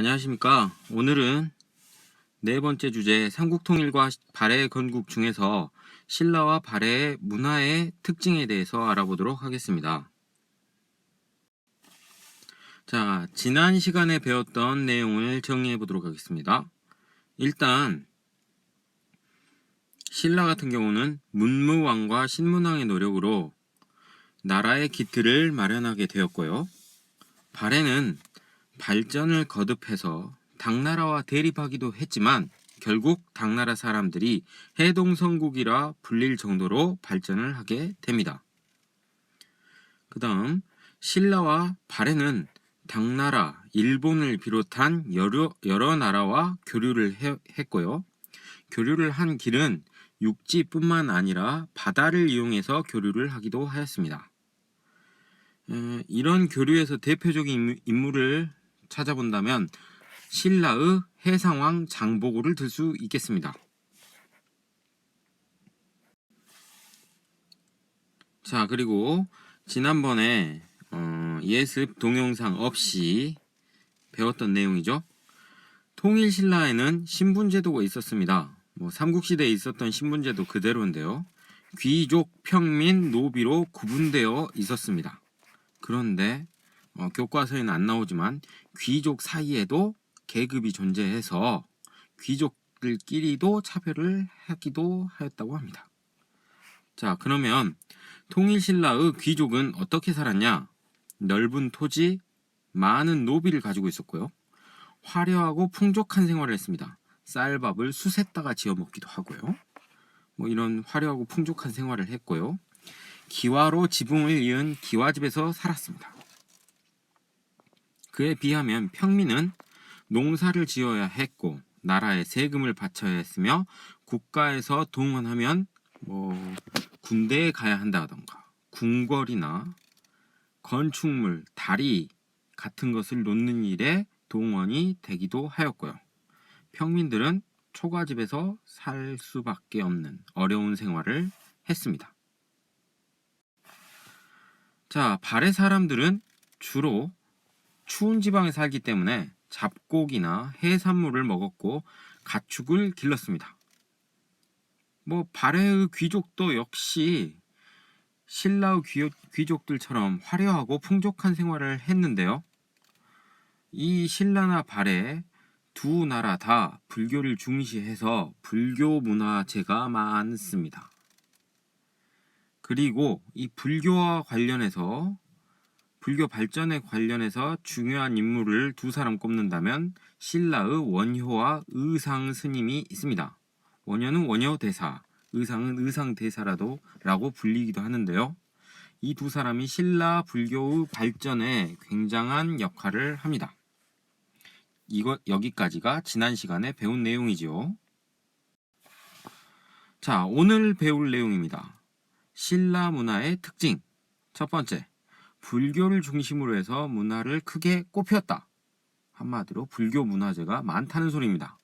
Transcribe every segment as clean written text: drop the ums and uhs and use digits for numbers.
안녕하십니까. 오늘은 네 번째 주제 삼국통일과 발해 건국 중에서 신라와 발해의 문화의 특징에 대해서 알아보도록 하겠습니다. 자, 지난 시간에 배웠던 내용을 정리해 보도록 하겠습니다. 일단 신라 같은 경우는 문무왕과 신문왕의 노력으로 나라의 기틀을 마련하게 되었고요. 발해는 발전을 거듭해서 당나라와 대립하기도 했지만 결국 당나라 사람들이 해동성국이라 불릴 정도로 발전을 하게 됩니다. 그 다음 신라와 발해는 당나라, 일본을 비롯한 여러 나라와 교류를 했고요. 교류를 한 길은 육지뿐만 아니라 바다를 이용해서 교류를 하기도 하였습니다. 이런 교류에서 대표적인 인물을 찾아본다면 신라의 해상왕 장보고를 들 수 있겠습니다. 자, 그리고 지난번에 예습 동영상 없이 배웠던 내용이죠. 통일신라에는 신분제도가 있었습니다. 삼국시대에 있었던 신분제도 그대로인데요. 귀족, 평민, 노비로 구분되어 있었습니다. 그런데 교과서에는 안 나오지만 귀족 사이에도 계급이 존재해서 귀족들끼리도 차별을 하기도 하였다고 합니다. 자, 그러면 통일신라의 귀족은 어떻게 살았냐? 넓은 토지, 많은 노비를 가지고 있었고요. 화려하고 풍족한 생활을 했습니다. 쌀밥을 숯에다가 지어 먹기도 하고요. 이런 화려하고 풍족한 생활을 했고요. 기와로 지붕을 이은 기와집에서 살았습니다. 그에 비하면 평민은 농사를 지어야 했고 나라에 세금을 바쳐야 했으며 국가에서 동원하면 군대에 가야 한다던가 궁궐이나 건축물, 다리 같은 것을 놓는 일에 동원이 되기도 하였고요. 평민들은 초가집에서 살 수밖에 없는 어려운 생활을 했습니다. 자, 발해 사람들은 주로 추운 지방에 살기 때문에 잡곡이나 해산물을 먹었고 가축을 길렀습니다. 발해의 귀족도 역시 신라의 귀족들처럼 화려하고 풍족한 생활을 했는데요. 이 신라나 발해 두 나라 다 불교를 중시해서 불교 문화재가 많습니다. 그리고 이 불교와 관련해서 불교 발전에 관련해서 중요한 인물을 두 사람 꼽는다면 신라의 원효와 의상 스님이 있습니다. 원효는 원효대사, 의상은 의상대사라고 불리기도 하는데요. 이 두 사람이 신라 불교의 발전에 굉장한 역할을 합니다. 여기까지가 지난 시간에 배운 내용이죠. 자, 오늘 배울 내용입니다. 신라 문화의 특징. 첫 번째, 불교를 중심으로 해서 문화를 크게 꽃피웠다. 한마디로 불교 문화재가 많다는 소리입니다.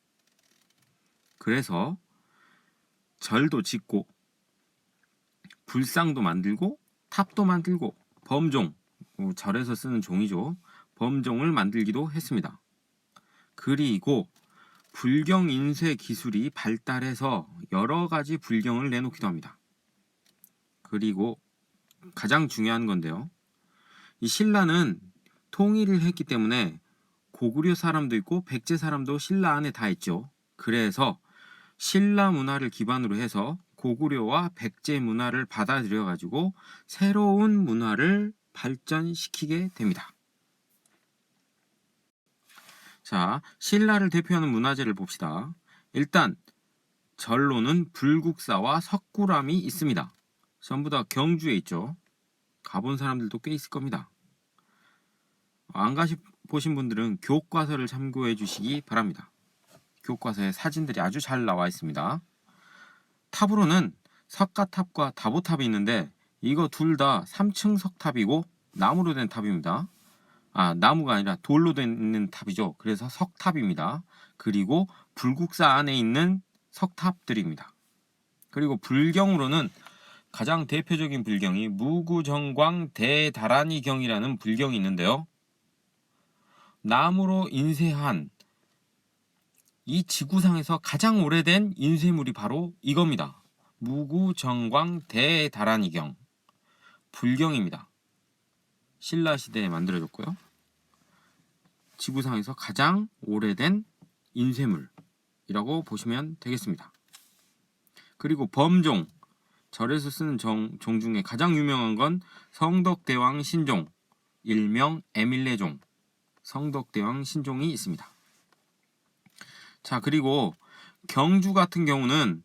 그래서 절도 짓고 불상도 만들고 탑도 만들고 범종, 절에서 쓰는 종이죠. 범종을 만들기도 했습니다. 그리고 불경 인쇄 기술이 발달해서 여러 가지 불경을 내놓기도 합니다. 그리고 가장 중요한 건데요. 이 신라는 통일을 했기 때문에 고구려 사람도 있고 백제 사람도 신라 안에 다 있죠. 그래서 신라 문화를 기반으로 해서 고구려와 백제 문화를 받아들여 가지고 새로운 문화를 발전시키게 됩니다. 자, 신라를 대표하는 문화재를 봅시다. 일단 절로는 불국사와 석굴암이 있습니다. 전부 다 경주에 있죠. 가본 사람들도 꽤 있을 겁니다. 안 보신 분들은 교과서를 참고해 주시기 바랍니다. 교과서에 사진들이 아주 잘 나와 있습니다. 탑으로는 석가탑과 다보탑이 있는데 이거 둘 다 3층 석탑이고 나무로 된 탑입니다. 나무가 아니라 돌로 된 탑이죠. 그래서 석탑입니다. 그리고 불국사 안에 있는 석탑들입니다. 그리고 불경으로는 가장 대표적인 불경이 무구정광 대다라니경이라는 불경이 있는데요. 나무로 인쇄한 이 지구상에서 가장 오래된 인쇄물이 바로 이겁니다. 무구정광 대다란이경, 불경입니다. 신라 시대에 만들어졌고요. 지구상에서 가장 오래된 인쇄물이라고 보시면 되겠습니다. 그리고 범종, 절에서 쓰는 종 중에 가장 유명한 건 성덕대왕 신종, 일명 에밀레종, 성덕대왕 신종이 있습니다. 자, 그리고 경주 같은 경우는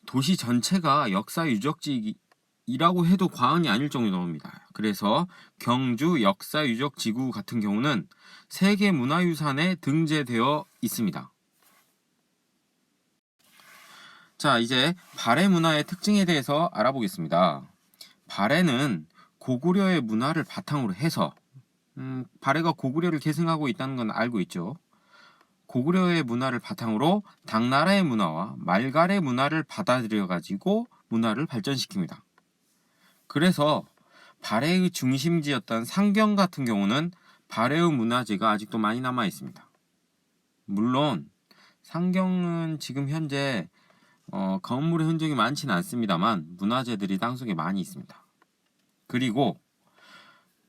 도시 전체가 역사 유적지이라고 해도 과언이 아닐 정도입니다. 그래서 경주 역사 유적 지구 같은 경우는 세계 문화유산에 등재되어 있습니다. 자, 이제 발해 문화의 특징에 대해서 알아보겠습니다. 발해는 고구려의 문화를 바탕으로 해서 발해가 고구려를 계승하고 있다는 건 알고 있죠. 고구려의 문화를 바탕으로 당나라의 문화와 말갈의 문화를 받아들여 가지고 문화를 발전시킵니다. 그래서 발해의 중심지였던 상경 같은 경우는 발해의 문화재가 아직도 많이 남아 있습니다. 물론 상경은 지금 현재 건물의 흔적이 많지는 않습니다만 문화재들이 땅속에 많이 있습니다. 그리고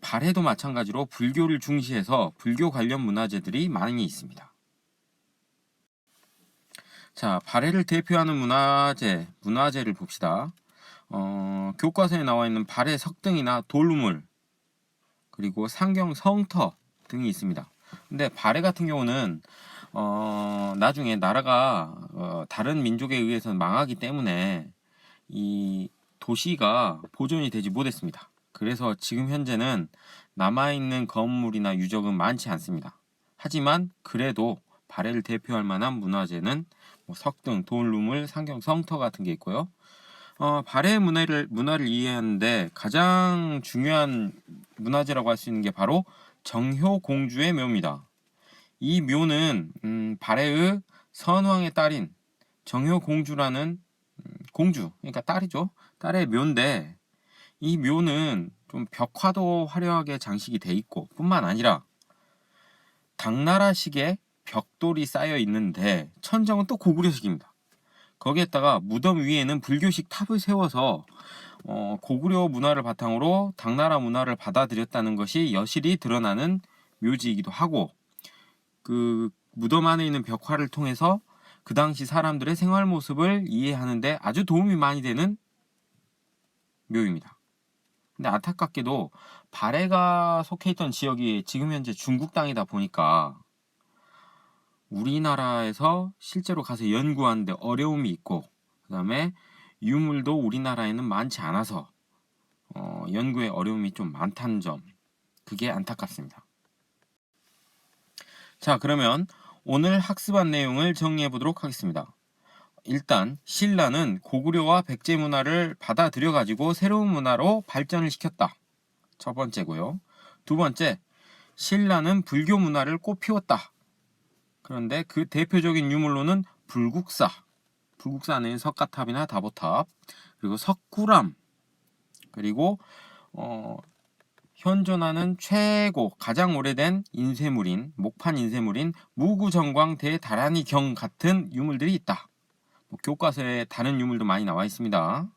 발해도 마찬가지로 불교를 중시해서 불교 관련 문화재들이 많이 있습니다. 자, 발해를 대표하는 문화재를 봅시다. 교과서에 나와 있는 발해 석등이나 돌우물, 그리고 상경 성터 등이 있습니다. 근데 발해 같은 경우는 나중에 나라가 다른 민족에 의해서 망하기 때문에 이 도시가 보존이 되지 못했습니다. 그래서 지금 현재는 남아있는 건물이나 유적은 많지 않습니다. 하지만 그래도 발해를 대표할 만한 문화재는 석등, 돌루물, 상경, 성터 같은 게 있고요. 발해 문화를 이해하는데 가장 중요한 문화재라고 할 수 있는 게 바로 정효공주의 묘입니다. 이 묘는 발해의 선왕의 딸인 정효공주라는 공주, 그러니까 딸이죠. 딸의 묘인데 이 묘는 좀 벽화도 화려하게 장식이 돼 있고 뿐만 아니라 당나라식의 벽돌이 쌓여 있는데 천정은 또 고구려식입니다. 거기에다가 무덤 위에는 불교식 탑을 세워서 고구려 문화를 바탕으로 당나라 문화를 받아들였다는 것이 여실히 드러나는 묘지이기도 하고, 그 무덤 안에 있는 벽화를 통해서 그 당시 사람들의 생활 모습을 이해하는데 아주 도움이 많이 되는 묘입니다. 근데 안타깝게도 발해가 속해 있던 지역이 지금 현재 중국 땅이다 보니까 우리나라에서 실제로 가서 연구하는데 어려움이 있고, 그 다음에 유물도 우리나라에는 많지 않아서 연구에 어려움이 좀 많다는 점, 그게 안타깝습니다. 자, 그러면 오늘 학습한 내용을 정리해 보도록 하겠습니다. 일단 신라는 고구려와 백제 문화를 받아들여 가지고 새로운 문화로 발전을 시켰다. 첫 번째고요. 두 번째, 신라는 불교 문화를 꽃피웠다. 그런데 그 대표적인 유물로는 불국사 안에 석가탑이나 다보탑, 그리고 석굴암, 그리고 현존하는 가장 오래된 인쇄물인 목판 인쇄물인 무구정광 대다란이경 같은 유물들이 있다. 교과서에 다른 유물도 많이 나와 있습니다.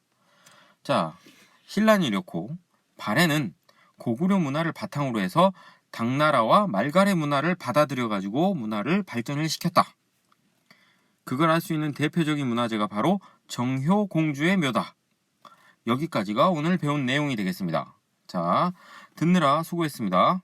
자, 신라는 이렇고 발해는 고구려 문화를 바탕으로 해서 당나라와 말갈의 문화를 받아들여 가지고 문화를 발전을 시켰다. 그걸 알 수 있는 대표적인 문화재가 바로 정효공주의 묘다. 여기까지가 오늘 배운 내용이 되겠습니다. 자, 듣느라 수고했습니다.